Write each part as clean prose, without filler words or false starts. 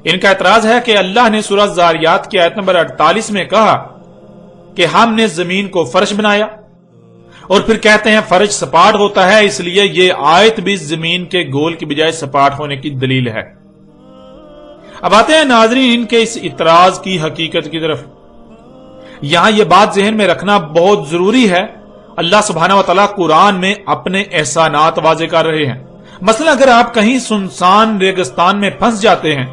इनका एतराज है कि अल्लाह ने सूरह ज़ारियात की आयत नंबर 48 में कहा कि हमने जमीन को फर्श बनाया, और फिर कहते हैं फर्श सपाट होता है, इसलिए ये आयत भी जमीन के गोल की बजाय सपाट होने की दलील है। अब आते हैं नाज़रीन इनके इस इतराज की हकीकत की तरफ। यहां यह बात ज़हन में रखना बहुत जरूरी है, अल्लाह सुब्हानहू व तआला कुरान में अपने एहसानात वाज़े कर रहे हैं। मसलन अगर आप कहीं सुनसान रेगिस्तान में फंस जाते हैं,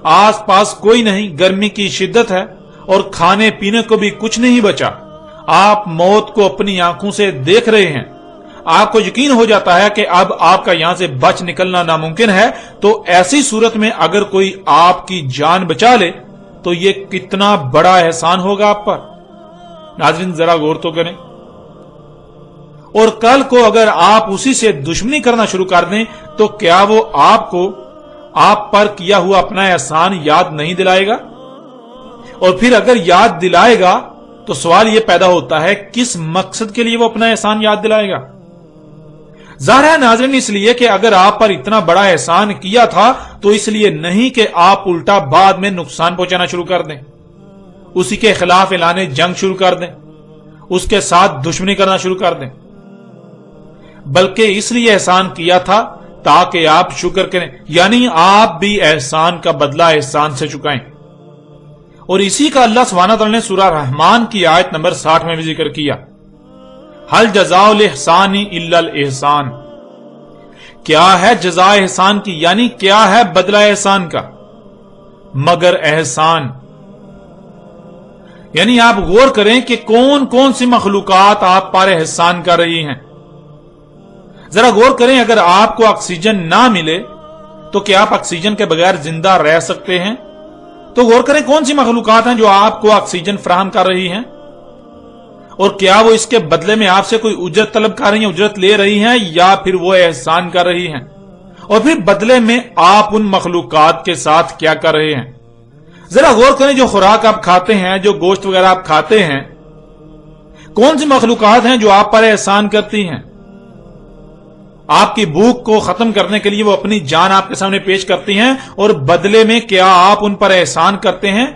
आस पास कोई नहीं, गर्मी की शिद्दत है और खाने पीने को भी कुछ नहीं बचा, आप मौत को अपनी आंखों से देख रहे हैं, आपको यकीन हो जाता है कि अब आपका यहां से बच निकलना नामुमकिन है, तो ऐसी सूरत में अगर कोई आपकी जान बचा ले तो ये कितना बड़ा एहसान होगा आप पर। नाज़रीन जरा गौर तो करें। और कल को अगर आप उसी से दुश्मनी करना शुरू कर दें तो क्या वो आपको आप पर किया हुआ अपना एहसान याद नहीं दिलाएगा? और फिर अगर याद दिलाएगा तो सवाल यह पैदा होता है किस मकसद के लिए वो अपना एहसान याद दिलाएगा? ज़ाहिर है नाज़रीन इसलिए कि अगर आप पर इतना बड़ा एहसान किया था तो इसलिए नहीं कि आप उल्टा बाद में नुकसान पहुंचाना शुरू कर दें, उसी के खिलाफ ऐलाने जंग शुरू कर दें, उसके साथ दुश्मनी करना शुरू कर दें, बल्कि इसलिए एहसान किया था ताकि आप शुक्र करें, यानी आप भी एहसान का बदला एहसान से चुकाएं। और इसी का अल्लाह सुब्हानहू व तआला ने सूरह रहमान की आयत नंबर 60 में भी जिक्र किया, हल जज़ाउल इहसानी इल्लल इहसान। क्या है जज़ा एहसान की, यानी क्या है बदला एहसान का, मगर एहसान। यानी आप गौर करें कि कौन कौन सी मखलूकात आप पर एहसान कर रही हैं। जरा गौर करें, अगर आपको ऑक्सीजन ना मिले तो क्या आप ऑक्सीजन के बगैर जिंदा रह सकते हैं? तो गौर करें कौन सी मखलूकात हैं जो आपको ऑक्सीजन फराहम कर रही हैं, और क्या वो इसके बदले में आपसे कोई उजरत तलब कर रही हैं, उजरत ले रही हैं, या फिर वो एहसान कर रही हैं? और फिर बदले में आप उन मखलूकात के साथ क्या कर रहे हैं? जरा गौर करें, जो खुराक आप खाते हैं, जो गोश्त वगैरह आप खाते हैं, कौन सी मखलूकात हैं जो आप पर एहसान करती हैं? आपकी भूख को खत्म करने के लिए वो अपनी जान आपके सामने पेश करती हैं, और बदले में क्या आप उन पर एहसान करते हैं?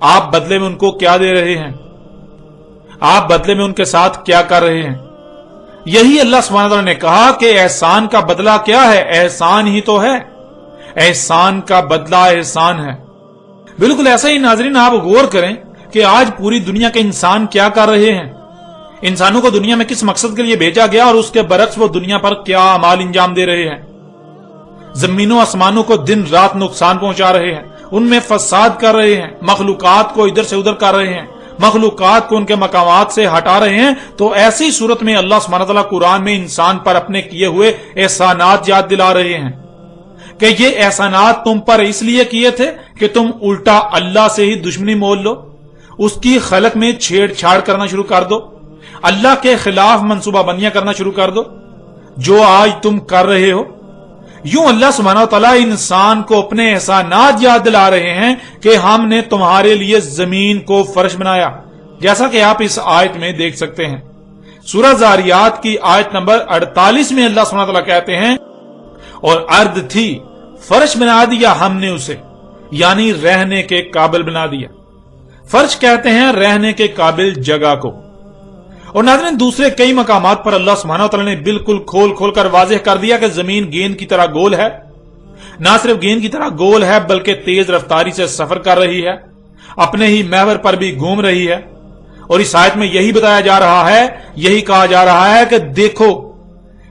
आप बदले में उनको क्या दे रहे हैं? आप बदले में उनके साथ क्या कर रहे हैं? यही अल्लाह सुब्हानहू व तआला ने कहा कि एहसान का बदला क्या है? एहसान ही तो है, एहसान का बदला एहसान है। बिल्कुल ऐसा ही नाज़रीन आप गौर करें कि आज पूरी दुनिया के इंसान क्या कर रहे हैं, इंसानों को दुनिया में किस मकसद के लिए भेजा गया और उसके बरक्स वो दुनिया पर क्या अमाल इंजाम दे रहे हैं। जमीनों आसमानों को दिन रात नुकसान पहुंचा रहे हैं, उनमें फसाद कर रहे हैं, मखलूकात को इधर से उधर कर रहे हैं, मखलूकात को उनके मकामात से हटा रहे हैं। तो ऐसी सूरत में अल्लाह सुब्हानहू व तआला कुरान में इंसान पर अपने किए हुए एहसानात याद दिला रहे हैं कि ये एहसानात तुम पर इसलिए किए थे कि तुम उल्टा अल्लाह से ही दुश्मनी मोल लो, उसकी खलक में छेड़छाड़ करना शुरू कर दो, अल्लाह के खिलाफ मंसूबाबंदियां करना शुरू कर दो, जो आज तुम कर रहे हो। यूं अल्लाह सुब्हानहू व तआला इंसान को अपने एहसानात याद दिला रहे हैं कि हमने तुम्हारे लिए जमीन को फर्श बनाया, जैसा कि आप इस आयत में देख सकते हैं। सूरह ज़ारियात की आयत नंबर 48 में अल्लाह सुब्हानहू व तआला कहते हैं, और अर्द थी फर्श बना दिया हमने उसे, यानी रहने के काबिल बना दिया। फर्श कहते हैं रहने के काबिल जगह को। और नाज़रीन दूसरे कई मकामात पर अल्लाह सुब्हानहू व तआला ने बिल्कुल खोल खोल कर वाज़ेह कर दिया कि जमीन गेंद की तरह गोल है। ना सिर्फ गेंद की तरह गोल है बल्कि तेज रफ्तारी से सफर कर रही है, अपने ही महवर पर भी घूम रही है। और इस आयत में यही बताया जा रहा है, यही कहा जा रहा है कि देखो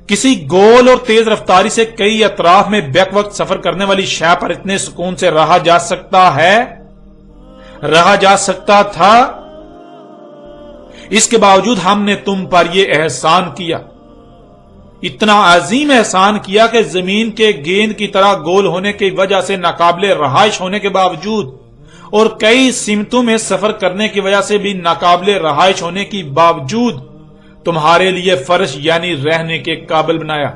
किसी गोल और तेज रफ्तारी से कई अतराफ में बैक वक्त सफर करने वाली शय पर इतने सुकून से रहा जा सकता है, रहा जा सकता था। इसके बावजूद हमने तुम पर यह एहसान किया, इतना अजीम एहसान किया कि जमीन के गेंद की तरह गोल होने की वजह से नाकाबिले रहाइश होने के बावजूद और कई सिमतों में सफर करने की वजह से भी नाकाबिले रहाइश होने के बावजूद तुम्हारे लिए फर्श यानी रहने के काबिल बनाया,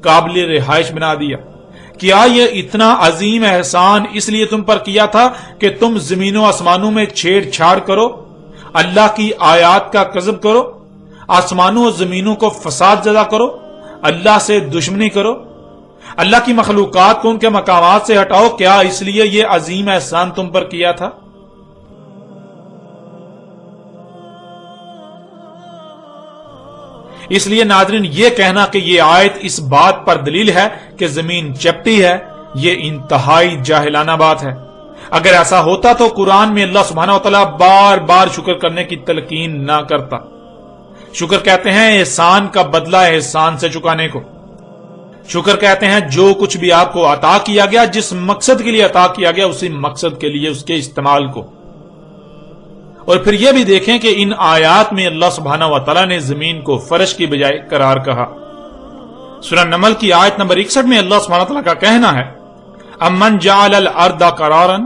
काबिल रिहाइश बना दिया। क्या यह इतना अजीम एहसान इसलिए तुम पर किया था कि तुम जमीनों आसमानों में छेड़छाड़ करो, अल्लाह की आयात का कज़ब करो, आसमानों और जमीनों को फसाद ज़दा करो, अल्लाह से दुश्मनी करो, اللہ کی مخلوقات کو ان کے مقامات سے ہٹاؤ، کیا اس لیے یہ عظیم احسان تم پر کیا تھا؟ اس لیے ناظرین، یہ کہنا کہ یہ آیت اس بات پر دلیل ہے کہ زمین چپٹی ہے، یہ انتہائی جاہلانہ بات ہے۔ اگر ایسا ہوتا تو قرآن میں اللہ سبحانہ وتعالی بار بار شکر کرنے کی تلقین نہ کرتا۔ شکر کہتے ہیں احسان کا بدلہ احسان سے چکانے کو۔ شکر کہتے ہیں جو کچھ بھی آپ کو عطا کیا گیا، جس مقصد کے لیے عطا کیا گیا، اسی مقصد کے لیے اس کے استعمال کو۔ اور پھر یہ بھی دیکھیں کہ ان آیات میں اللہ سبحانہ وتعالی نے زمین کو فرش کی بجائے قرار کہا۔ سورہ نمل کی آیت نمبر 61 میں اللہ سبحانہ وتعالی کا کہنا ہے، امن جعل الارض قرارا،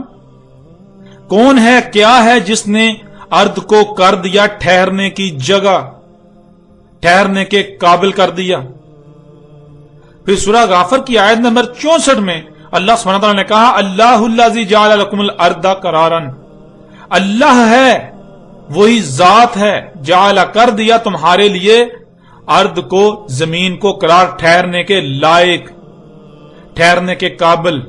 کون ہے، کیا ہے جس نے ارض کو کر دیا ٹھہرنے کی جگہ، ٹھہرنے کے قابل کر دیا۔ پھر سورہ غافر کی آیت نمبر 64 میں اللہ سبحانہ وتعالی نے کہا، اللہ الذی جعل لکم الارض قرارا، اللہ ہے، وہی ذات ہے، جعل کر دیا تمہارے لیے ارض کو، زمین کو قرار، ٹھہرنے کے لائق، ٹھہرنے کے قابل۔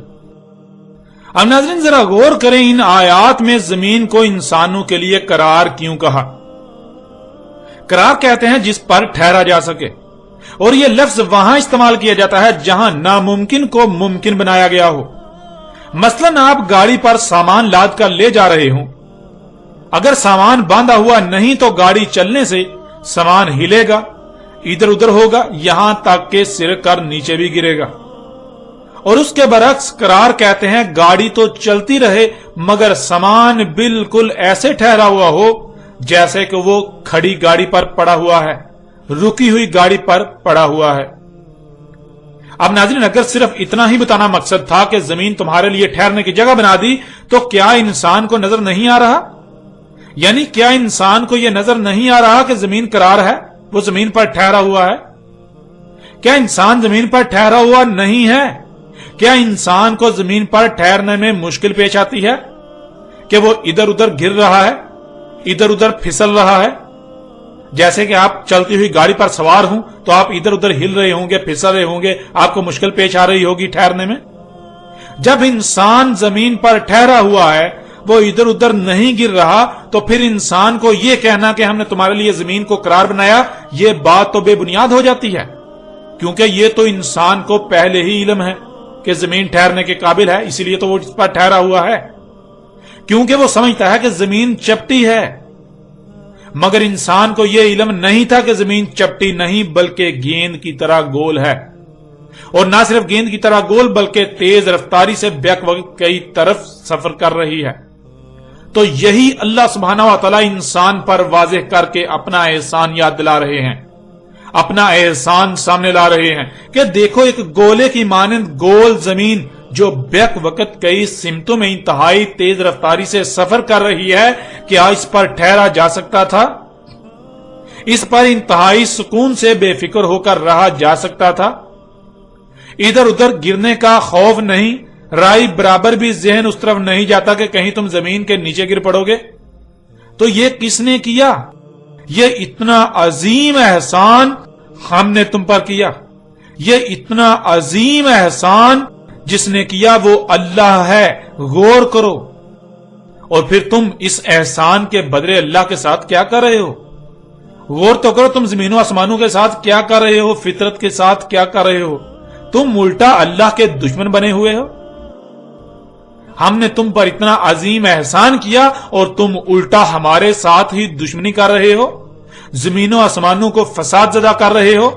اب ناظرین ذرا غور کریں، ان آیات میں زمین کو انسانوں کے لیے قرار کیوں کہا؟ قرار کہتے ہیں جس پر ٹھہرا جا سکے، اور یہ لفظ وہاں استعمال کیا جاتا ہے جہاں ناممکن کو ممکن بنایا گیا ہو۔ مثلا آپ گاڑی پر سامان لاد کر لے جا رہے ہوں، اگر سامان باندھا ہوا نہیں تو گاڑی چلنے سے سامان ہلے گا، ادھر ادھر ہوگا، یہاں تک کہ سر کر نیچے بھی گرے گا۔ اور اس کے برعکس قرار کہتے ہیں گاڑی تو چلتی رہے مگر سامان بالکل ایسے ٹھہرا ہوا ہو جیسے کہ وہ کھڑی گاڑی پر پڑا ہوا ہے، رکی ہوئی گاڑی پر پڑا ہوا ہے۔ اب ناظرین اگر صرف اتنا ہی بتانا مقصد تھا کہ زمین تمہارے لیے ٹھہرنے کی جگہ بنا دی، تو کیا انسان کو نظر نہیں آ رہا؟ یعنی کیا انسان کو یہ نظر نہیں آ رہا کہ زمین قرار ہے، وہ زمین پر ٹھہرا ہوا ہے؟ کیا انسان زمین پر ٹھہرا ہوا نہیں ہے؟ کیا انسان کو زمین پر ٹھہرنے میں مشکل پیش آتی ہے کہ وہ ادھر ادھر گر رہا ہے، ادھر ادھر پھسل رہا ہے؟ جیسے کہ آپ چلتی ہوئی گاڑی پر سوار ہوں تو آپ ادھر ادھر ہل رہے ہوں گے، پھسل رہے ہوں گے، آپ کو مشکل پیش آ رہی ہوگی ٹھہرنے میں۔ جب انسان زمین پر ٹھہرا ہوا ہے، وہ ادھر ادھر نہیں گر رہا، تو پھر انسان کو یہ کہنا کہ ہم نے تمہارے لیے زمین کو قرار بنایا، یہ بات تو بے بنیاد ہو جاتی ہے، کیونکہ یہ تو انسان کو پہلے ہی علم ہے کہ زمین ٹھہرنے کے قابل ہے، اسی لیے تو وہ اس پر ٹھہرا ہوا ہے، کیونکہ وہ سمجھتا ہے کہ زمین چپٹی ہے۔ مگر انسان کو یہ علم نہیں تھا کہ زمین چپٹی نہیں بلکہ گیند کی طرح گول ہے، اور نہ صرف گیند کی طرح گول بلکہ تیز رفتاری سے بیک وقت کئی طرف سفر کر رہی ہے۔ تو یہی اللہ سبحانہ و تعالی انسان پر واضح کر کے اپنا احسان یاد دلا رہے ہیں، اپنا احسان سامنے لا رہے ہیں کہ دیکھو ایک گولے کی مانند گول زمین جو بیک وقت کئی سمتوں میں انتہائی تیز رفتاری سے سفر کر رہی ہے، کیا اس پر ٹھہرا جا سکتا تھا؟ اس پر انتہائی سکون سے بے فکر ہو کر رہا جا سکتا تھا؟ ادھر ادھر گرنے کا خوف نہیں، رائی برابر بھی ذہن اس طرف نہیں جاتا کہ کہیں تم زمین کے نیچے گر پڑو گے؟ تو یہ کس نے کیا؟ یہ اتنا عظیم احسان ہم نے تم پر کیا، یہ اتنا عظیم احسان جس نے کیا وہ اللہ ہے، غور کرو۔ اور پھر تم اس احسان کے بدلے اللہ کے ساتھ کیا کر رہے ہو؟ غور تو کرو، تم زمین و آسمانوں کے ساتھ کیا کر رہے ہو، فطرت کے ساتھ کیا کر رہے ہو؟ تم الٹا اللہ کے دشمن بنے ہوئے ہو۔ ہم نے تم پر اتنا عظیم احسان کیا اور تم الٹا ہمارے ساتھ ہی دشمنی کر رہے ہو، زمین و آسمانوں کو فساد زدہ کر رہے ہو،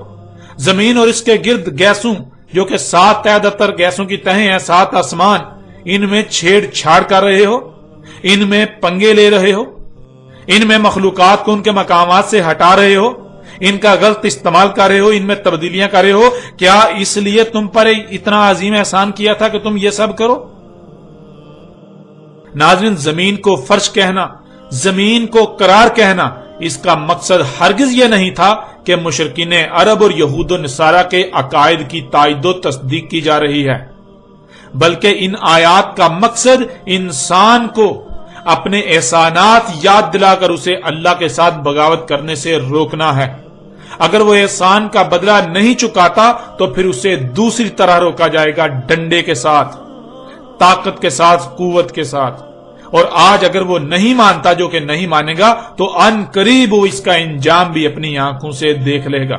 زمین اور اس کے گرد گیسوں جو کہ 7 تہ دفتر گیسوں کی تہیں ہیں، 7 آسمان، ان میں چھیڑ چھاڑ کر رہے ہو، ان میں پنگے لے رہے ہو، ان میں مخلوقات کو ان کے مقامات سے ہٹا رہے ہو، ان کا غلط استعمال کر رہے ہو، ان میں تبدیلیاں کر رہے ہو۔ کیا اس لیے تم پر اتنا عظیم احسان کیا تھا کہ تم یہ سب کرو؟ ناظرین زمین کو فرش کہنا، زمین کو قرار کہنا، اس کا مقصد ہرگز یہ نہیں تھا کہ مشرکین عرب اور یہود و نصارہ کے عقائد کی تائید و تصدیق کی جا رہی ہے، بلکہ ان آیات کا مقصد انسان کو اپنے احسانات یاد دلا کر اسے اللہ کے ساتھ بغاوت کرنے سے روکنا ہے، اگر وہ احسان کا بدلہ نہیں چکاتا تو پھر اسے دوسری طرح روکا جائے گا، ڈنڈے کے ساتھ، طاقت کے ساتھ، قوت کے ساتھ۔ اور آج اگر وہ نہیں مانتا، جو کہ نہیں مانے گا، تو ان قریب وہ اس کا انجام بھی اپنی آنکھوں سے دیکھ لے گا۔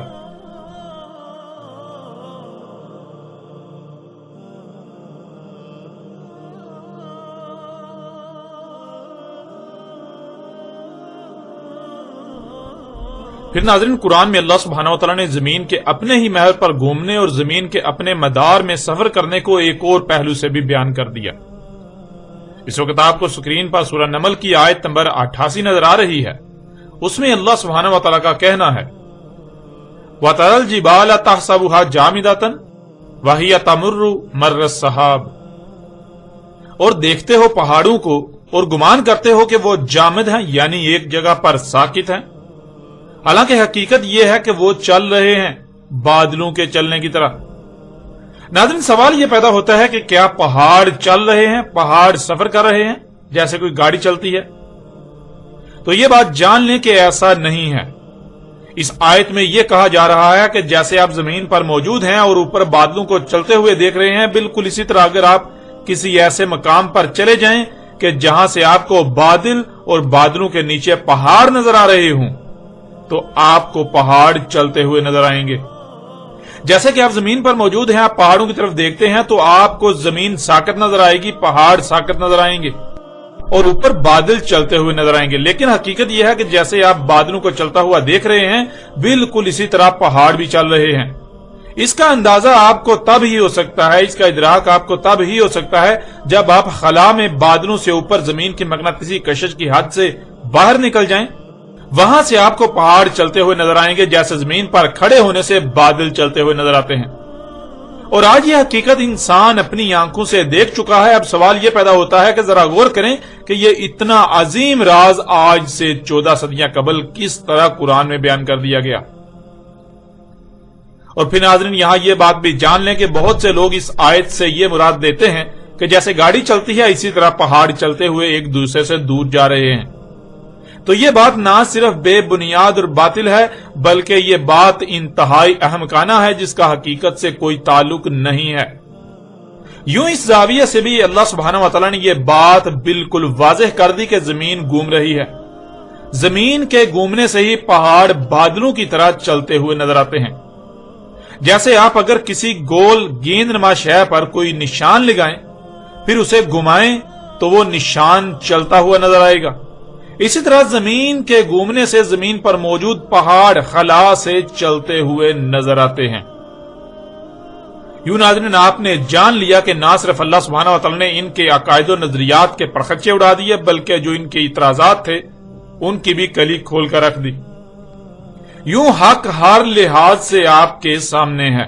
پھر ناظرین، قرآن میں اللہ سبحانہ و تعالیٰ نے زمین کے اپنے ہی محور پر گھومنے اور زمین کے اپنے مدار میں سفر کرنے کو ایک اور پہلو سے بھی بیان کر دیا۔ اس وقت آپ کو سکرین پر سورہ نمل کی آیت نمبر 88 نظر آ رہی ہے۔ اس میں اللہ سبحانہ و تعالیٰ کا کہنا ہے، وَتَرَى الْجِبَالَ تَحْسَبُهَا جَامِدَةً وَهِيَ تَمُرُّ مَرَّ السَّحَابِ، اور دیکھتے ہو پہاڑوں کو اور گمان کرتے ہو کہ وہ جامد ہیں، یعنی ایک جگہ پر ساکت ہیں، حالانکہ حقیقت یہ ہے کہ وہ چل رہے ہیں بادلوں کے چلنے کی طرح۔ ناظرین، سوال یہ پیدا ہوتا ہے کہ کیا پہاڑ چل رہے ہیں، پہاڑ سفر کر رہے ہیں جیسے کوئی گاڑی چلتی ہے؟ تو یہ بات جان لیں کہ ایسا نہیں ہے۔ اس آیت میں یہ کہا جا رہا ہے کہ جیسے آپ زمین پر موجود ہیں اور اوپر بادلوں کو چلتے ہوئے دیکھ رہے ہیں، بالکل اسی طرح اگر آپ کسی ایسے مقام پر چلے جائیں کہ جہاں سے آپ کو بادل اور بادلوں کے نیچے پہاڑ نظر آ رہے ہوں، تو آپ کو پہاڑ چلتے ہوئے نظر آئیں گے۔ جیسے کہ آپ زمین پر موجود ہیں، آپ پہاڑوں کی طرف دیکھتے ہیں تو آپ کو زمین ساکت نظر آئے گی، پہاڑ ساکت نظر آئیں گے، اور اوپر بادل چلتے ہوئے نظر آئیں گے۔ لیکن حقیقت یہ ہے کہ جیسے آپ بادلوں کو چلتا ہوا دیکھ رہے ہیں، بالکل اسی طرح پہاڑ بھی چل رہے ہیں۔ اس کا اندازہ آپ کو تب ہی ہو سکتا ہے، اس کا ادراک آپ کو تب ہی ہو سکتا ہے جب آپ خلا میں بادلوں سے اوپر زمین کی مغناطیسی کشش کی حد سے باہر نکل جائیں، وہاں سے آپ کو پہاڑ چلتے ہوئے نظر آئیں گے جیسے زمین پر کھڑے ہونے سے بادل چلتے ہوئے نظر آتے ہیں۔ اور آج یہ حقیقت انسان اپنی آنکھوں سے دیکھ چکا ہے۔ اب سوال یہ پیدا ہوتا ہے کہ ذرا غور کریں کہ یہ اتنا عظیم راز آج سے 14 صدیاں قبل کس طرح قرآن میں بیان کر دیا گیا۔ اور پھر ناظرین، یہاں یہ بات بھی جان لیں کہ بہت سے لوگ اس آیت سے یہ مراد دیتے ہیں کہ جیسے گاڑی چلتی ہے اسی طرح پہاڑ چلتے ہوئے ایک دوسرے سے دور جا رہے ہیں۔ تو یہ بات نہ صرف بے بنیاد اور باطل ہے، بلکہ یہ بات انتہائی احمقانہ ہے جس کا حقیقت سے کوئی تعلق نہیں ہے۔ یوں اس زاویے سے بھی اللہ سبحانہ و تعالیٰ نے یہ بات بالکل واضح کر دی کہ زمین گھوم رہی ہے۔ زمین کے گھومنے سے ہی پہاڑ بادلوں کی طرح چلتے ہوئے نظر آتے ہیں۔ جیسے آپ اگر کسی گول گیند نما شے پر کوئی نشان لگائیں، پھر اسے گھمائیں تو وہ نشان چلتا ہوا نظر آئے گا۔ اسی طرح زمین کے گھومنے سے زمین پر موجود پہاڑ خلا سے چلتے ہوئے نظر آتے ہیں۔ یوں ناظرین، آپ نے جان لیا کہ نہ صرف اللہ سبحانہ و تعالیٰ نے ان کے عقائد و نظریات کے پرخچے اڑا دیے، بلکہ جو ان کے اعتراضات تھے ان کی بھی کلی کھول کر رکھ دی۔ یوں حق ہر لحاظ سے آپ کے سامنے ہے۔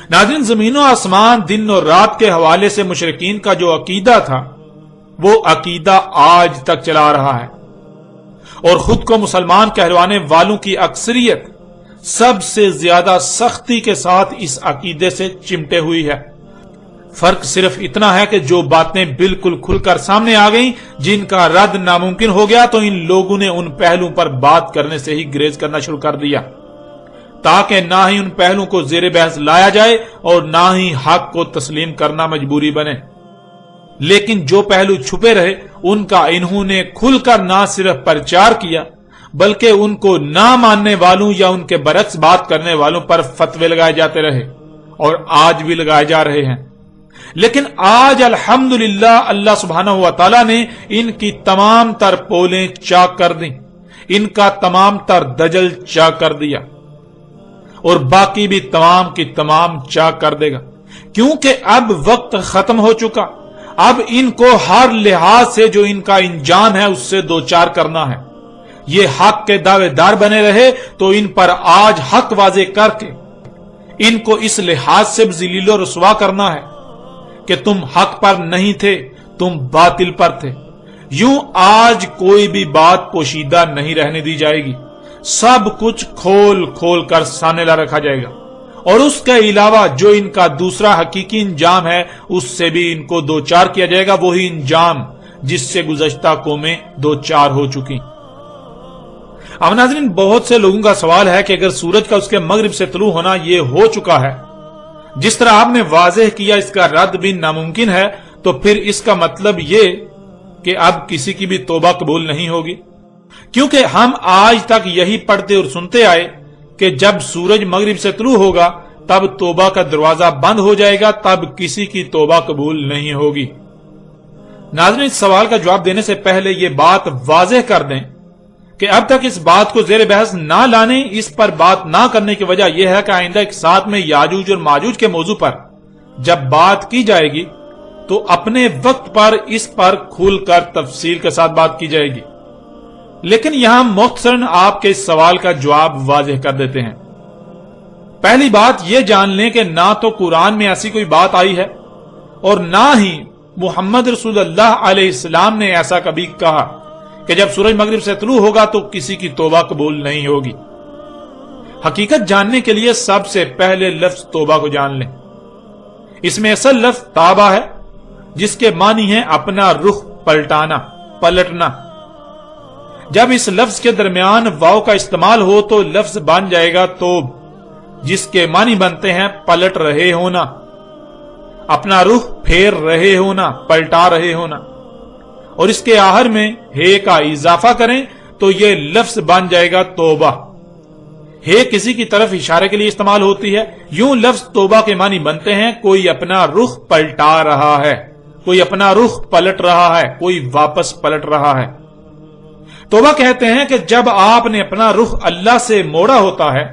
ناظرین، زمین و آسمان، دن اور رات کے حوالے سے مشرکین کا جو عقیدہ تھا وہ عقیدہ آج تک چلا رہا ہے، اور خود کو مسلمان کہلوانے والوں کی اکثریت سب سے زیادہ سختی کے ساتھ اس عقیدے سے چمٹے ہوئی ہے۔ فرق صرف اتنا ہے کہ جو باتیں بالکل کھل کر سامنے آ گئیں، جن کا رد ناممکن ہو گیا، تو ان لوگوں نے ان پہلوں پر بات کرنے سے ہی گریز کرنا شروع کر دیا، تاکہ نہ ہی ان پہلوں کو زیر بحث لایا جائے اور نہ ہی حق کو تسلیم کرنا مجبوری بنے۔ لیکن جو پہلو چھپے رہے، ان کا انہوں نے کھل کر نہ صرف پرچار کیا، بلکہ ان کو نہ ماننے والوں یا ان کے برعکس بات کرنے والوں پر فتوے لگائے جاتے رہے، اور آج بھی لگائے جا رہے ہیں۔ لیکن آج الحمدللہ اللہ سبحانہ و تعالیٰ نے ان کی تمام تر پولیں چاک کر دیں، ان کا تمام تر دجل چاک کر دیا، اور باقی بھی تمام کی تمام چاک کر دے گا، کیونکہ اب وقت ختم ہو چکا۔ اب ان کو ہر لحاظ سے جو ان کا انجام ہے اس سے دوچار کرنا ہے۔ یہ حق کے دعوے دار بنے رہے تو ان پر آج حق واضح کر کے ان کو اس لحاظ سے ذلیل و رسوا کرنا ہے کہ تم حق پر نہیں تھے، تم باطل پر تھے۔ یوں آج کوئی بھی بات پوشیدہ نہیں رہنے دی جائے گی، سب کچھ کھول کھول کر سامنے لا رکھا جائے گا، اور اس کے علاوہ جو ان کا دوسرا حقیقی انجام ہے اس سے بھی ان کو دوچار کیا جائے گا، وہی انجام جس سے گزشتہ قومیں دوچار ہو چکی۔ अब नाज़रीन, बहुत से लोगों का सवाल है कि अगर सूरज का उसके मगरिब से तुलू होना ये हो चुका है, जिस तरह आपने वाज़ेह किया इसका रद्द भी नामुमकिन है, तो फिर इसका मतलब ये कि अब किसी की भी तौबा कबूल नहीं होगी। क्योंकि हम आज तक यही पढ़ते और सुनते आए कि जब सूरज मगरिब से तुलू होगा तब तौबा का दरवाजा बंद हो जाएगा, तब किसी की तौबा कबूल नहीं होगी। नाज़रीन, इस सवाल का जवाब देने से पहले ये बात वाज़ेह कर दें कि अब तक इस बात को ज़ेर बहस ना लाने, इस पर बात ना करने की वजह यह है कि आइंदा एक साथ में याजूज और माजूज के मौजू पर जब बात की जाएगी तो अपने वक्त पर इस पर खुलकर तफसील के साथ बात की जाएगी। लेकिन यहां मुख्तसरन आपके इस सवाल का जवाब वाज़ेह कर देते हैं। पहली बात यह जान लें कि ना तो कुरान में ऐसी कोई बात आई है और ना ही मुहम्मद रसूलुल्लाह अलैहिस्सलाम ने ऐसा कभी कहा कि जब सूरज मगरिब से तुलू होगा तो किसी की तौबा कबूल नहीं होगी। हकीकत जानने के लिए सबसे पहले लफ्ज तौबा को जान लें। इसमें असल लफ्ज ताबा है, जिसके मानी है अपना रुख पलटाना, पलटना। जब इस लफ्ज के दरमियान वाव का इस्तेमाल हो तो लफ्ज बन जाएगा तौब, जिसके मानी बनते हैं पलट रहे होना, अपना रुख फेर रहे होना, पलटा रहे होना। और इसके आखिर में हे का इजाफा करें तो यह लफ्ज बन जाएगा तौबा। हे किसी की तरफ इशारे के लिए इस्तेमाल होती है। यूं लफ्ज तौबा के मानी बनते हैं कोई अपना रुख पलटा रहा है, कोई अपना रुख पलट रहा है, कोई वापस पलट रहा है। तौबा कहते हैं कि जब आपने अपना रुख अल्लाह से मोड़ा होता है।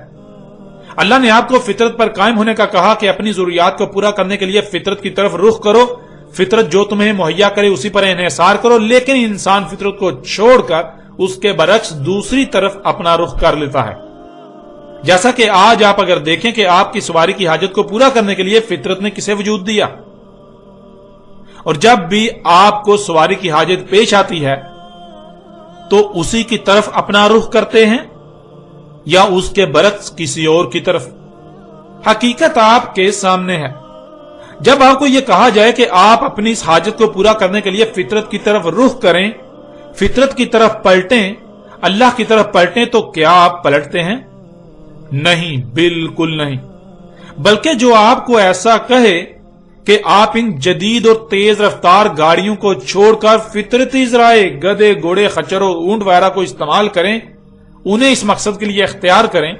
अल्लाह ने आपको फितरत पर कायम होने का कहा कि अपनी जरूरियात को पूरा करने के लिए फितरत की तरफ रुख करो, फितरत जो तुम्हें मुहैया करे उसी पर इन्हिसार करो। लेकिन इंसान फितरत को छोड़कर उसके बरक्स दूसरी तरफ अपना रुख कर लेता है। जैसा कि आज आप अगर देखें कि आपकी सवारी की हाजत को पूरा करने के लिए फितरत ने किसे वजूद दिया, और जब भी आपको सवारी की हाजत पेश आती है तो उसी की तरफ अपना रुख करते हैं या उसके बरक्स किसी और की तरफ। हकीकत आपके सामने है। जब आपको यह कहा जाए कि आप अपनी इस हाजत को पूरा करने के लिए फितरत की तरफ रुख करें, फितरत की तरफ पलटें, अल्लाह की तरफ पलटें, तो क्या आप पलटते हैं? नहीं, बिल्कुल नहीं। बल्कि जो आपको ऐसा कहे कि आप इन जदीद और तेज रफ्तार गाड़ियों को छोड़कर फितरती ज़राए गधे, घोड़े, खच्चरों, ऊंट वगैरह को इस्तेमाल करें, उन्हें इस मकसद के लिए इख्तियार करें,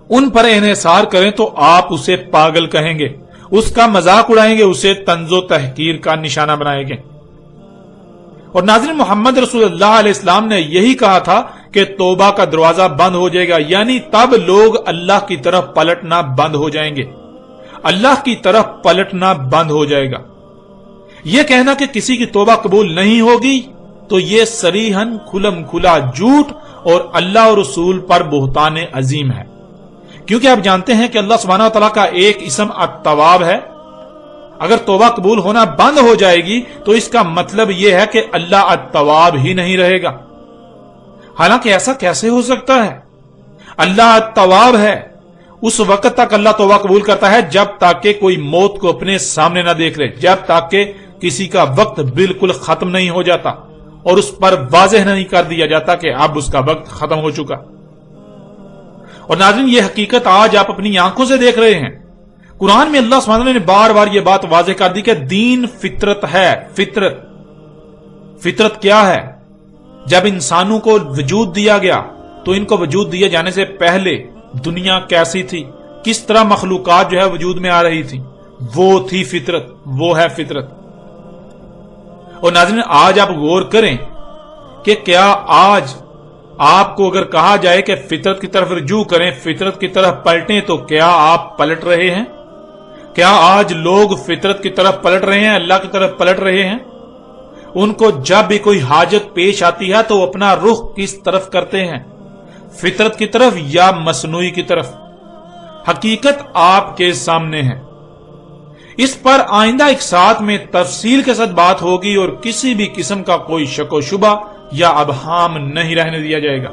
उन पर इन्हिसार करें, तो आप उसे पागल कहेंगे, उसका मजाक उड़ाएंगे, उसे तंजो तहकीर का निशाना बनाएंगे। और नाज़रीन, मोहम्मद रसूलुल्लाह अलैहिस्सलाम ने यही कहा था कि तौबा का दरवाजा बंद हो जाएगा, यानी तब लोग अल्लाह की तरफ पलटना बंद हो जाएंगे, अल्लाह की तरफ पलटना बंद हो जाएगा। यह कहना कि किसी की तौबा कबूल नहीं होगी तो यह सरीहन खुलम खुला झूठ और अल्लाह और रसूल पर बुहतान अजीम है। क्योंकि आप जानते हैं कि अल्लाह सुब्हानहू व तआला का एक इस्म अत-तवाब है। अगर तौबा कबूल होना बंद हो जाएगी तो इसका मतलब यह है कि अल्लाह अत-तवाब ही नहीं रहेगा। हालांकि ऐसा कैसे हो सकता है? अल्लाह अत-तवाब है। उस वक्त तक अल्लाह तौबा कबूल करता है जब तक कि कोई मौत को अपने सामने ना देख ले, जब तक कि किसी का वक्त बिल्कुल खत्म नहीं हो जाता और उस पर वाज़ेह नहीं कर दिया जाता कि अब उसका वक्त खत्म हो चुका। और नाज़रीन, ये हकीकत आज आप अपनी आंखों से देख रहे हैं। कुरान में अल्लाह सुब्हानहू व तआला ने बार बार यह बात वाज़ेह कर दी कि दीन फितरत है। फितरत क्या है? जब इंसानों को वजूद दिया गया तो इनको वजूद दिए जाने से पहले दुनिया कैसी थी, किस तरह मखलूकात जो है वजूद में आ रही थी, वो थी फितरत, वो है फितरत। और नाज़रीन, आज आप गौर करें कि क्या आज आपको अगर कहा जाए कि फितरत की तरफ रुजू करें, फितरत की तरफ पलटें, तो क्या आप पलट रहे हैं? क्या आज लोग फितरत की तरफ पलट रहे हैं, अल्लाह की तरफ पलट रहे हैं? उनको जब भी कोई हाजत पेश आती है तो अपना रुख किस तरफ करते हैं, फितरत की तरफ या मसनूई की तरफ? हकीकत आपके सामने है। इस पर आइंदा एक साथ में तफसील के साथ बात होगी और किसी भी किस्म का कोई शक व शुबा या अबहाम नहीं रहने दिया जाएगा।